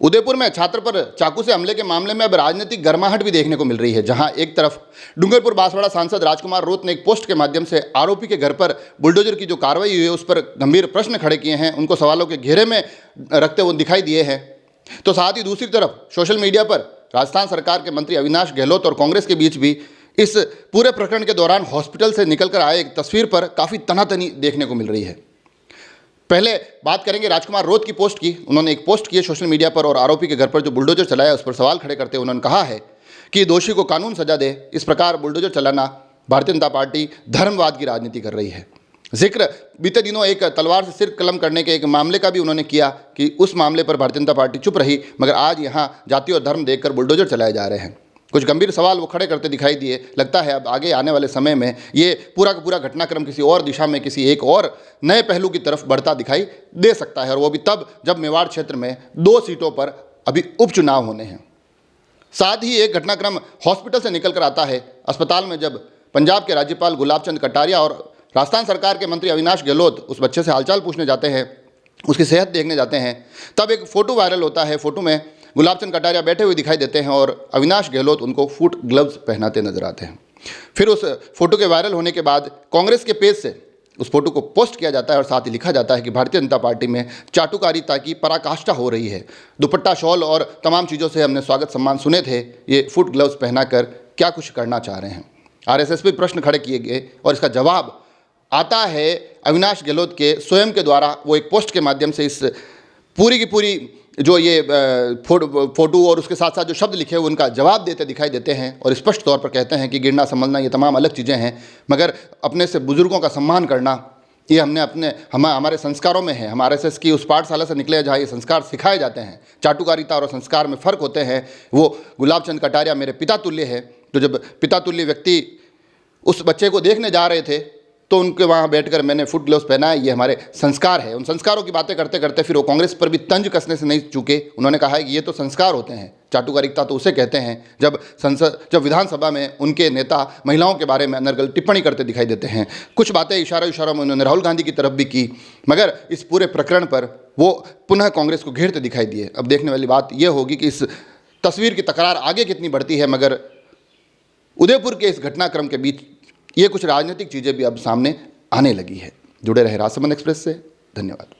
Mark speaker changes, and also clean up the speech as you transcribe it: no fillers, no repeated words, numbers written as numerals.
Speaker 1: उदयपुर में छात्र पर चाकू से हमले के मामले में अब राजनीतिक गर्माहट भी देखने को मिल रही है, जहां एक तरफ डूंगरपुर बांसवाड़ा सांसद राजकुमार रोत ने एक पोस्ट के माध्यम से आरोपी के घर पर बुलडोजर की जो कार्रवाई हुई है उस पर गंभीर प्रश्न खड़े किए हैं, उनको सवालों के घेरे में रखते हुए दिखाई दिए हैं। तो साथ ही दूसरी तरफ सोशल मीडिया पर राजस्थान सरकार के मंत्री अविनाश गहलोत और कांग्रेस के बीच भी इस पूरे प्रकरण के दौरान हॉस्पिटल से निकलकर आए एक तस्वीर पर काफ़ी तनातनी देखने को मिल रही है। पहले बात करेंगे राजकुमार रोत की पोस्ट की। उन्होंने एक पोस्ट की है सोशल मीडिया पर और आरोपी के घर पर जो बुलडोजर चलाया उस पर सवाल खड़े करते हुए उन्होंने कहा है कि दोषी को कानून सजा दे। इस प्रकार बुलडोजर चलाना भारतीय जनता पार्टी धर्मवाद की राजनीति कर रही है। जिक्र बीते दिनों एक तलवार से सिर कलम करने के एक मामले का भी उन्होंने किया कि उस मामले पर भारतीय जनता पार्टी चुप रही, मगर आज यहाँ जाति और धर्म देखकर बुलडोजर चलाए जा रहे हैं। कुछ गंभीर सवाल वो खड़े करते दिखाई दिए। लगता है अब आगे आने वाले समय में ये पूरा का पूरा घटनाक्रम किसी और दिशा में, किसी एक और नए पहलू की तरफ बढ़ता दिखाई दे सकता है, और वो भी तब जब मेवाड़ क्षेत्र में 2 सीटों पर अभी उपचुनाव होने हैं। साथ ही एक घटनाक्रम हॉस्पिटल से निकल कर आता है। अस्पताल में जब पंजाब के राज्यपाल गुलाब चंद कटारिया और राजस्थान सरकार के मंत्री अविनाश गहलोत उस बच्चे से हालचाल पूछने जाते हैं, उसकी सेहत देखने जाते हैं, तब एक फ़ोटो वायरल होता है। फ़ोटो में गुलाब चंद कटारिया बैठे हुए दिखाई देते हैं और अविनाश गहलोत उनको फुट ग्लव्स पहनाते नजर आते हैं। फिर उस फोटो के वायरल होने के बाद कांग्रेस के पेज से उस फोटो को पोस्ट किया जाता है और साथ ही लिखा जाता है कि भारतीय जनता पार्टी में चाटुकारिता की पराकाष्ठा हो रही है। दुपट्टा, शॉल और तमाम चीज़ों से हमने स्वागत सम्मान सुने थे, ये फुट ग्लव्स पहनाकर क्या कुछ करना चाह रहे हैं। आरएसएस पे प्रश्न खड़े किए गए और इसका जवाब आता है अविनाश गहलोत के स्वयं के द्वारा। वो एक पोस्ट के माध्यम से इस पूरी की पूरी जो ये फोटो और उसके साथ साथ जो शब्द लिखे हुए उनका जवाब देते दिखाई देते हैं और स्पष्ट तौर पर कहते हैं कि गिरना संभलना ये तमाम अलग चीज़ें हैं, मगर अपने से बुजुर्गों का सम्मान करना ये हमारे संस्कारों में है। हम आरएसएस की उस पाठशाला से निकले जहाँ ये संस्कार सिखाए जाते हैं। चाटुकारिता और संस्कार में फ़र्क होते हैं। वो गुलाब चंद कटारिया मेरे पिता तुल्य है। तो जब पिता तुल्य व्यक्ति उस बच्चे को देखने जा रहे थे तो उनके वहाँ बैठकर मैंने फुट ग्लव्स पहना है, ये हमारे संस्कार है। उन संस्कारों की बातें करते करते फिर वो कांग्रेस पर भी तंज कसने से नहीं चूके। उन्होंने कहा है कि ये तो संस्कार होते हैं, चाटुकारिता तो उसे कहते हैं जब विधानसभा में उनके नेता महिलाओं के बारे में अनर्गल टिप्पणी करते दिखाई देते हैं। कुछ बातें इशारों में उन्होंने राहुल गांधी की तरफ भी की, मगर इस पूरे प्रकरण पर वो पुनः कांग्रेस को घेरते दिखाई दिए। अब देखने वाली बात यह होगी कि इस तस्वीर की तकरार आगे कितनी बढ़ती है, मगर उदयपुर के इस घटनाक्रम के बीच ये कुछ राजनीतिक चीज़ें भी अब सामने आने लगी है। जुड़े रहे राजसमंद एक्सप्रेस से। धन्यवाद।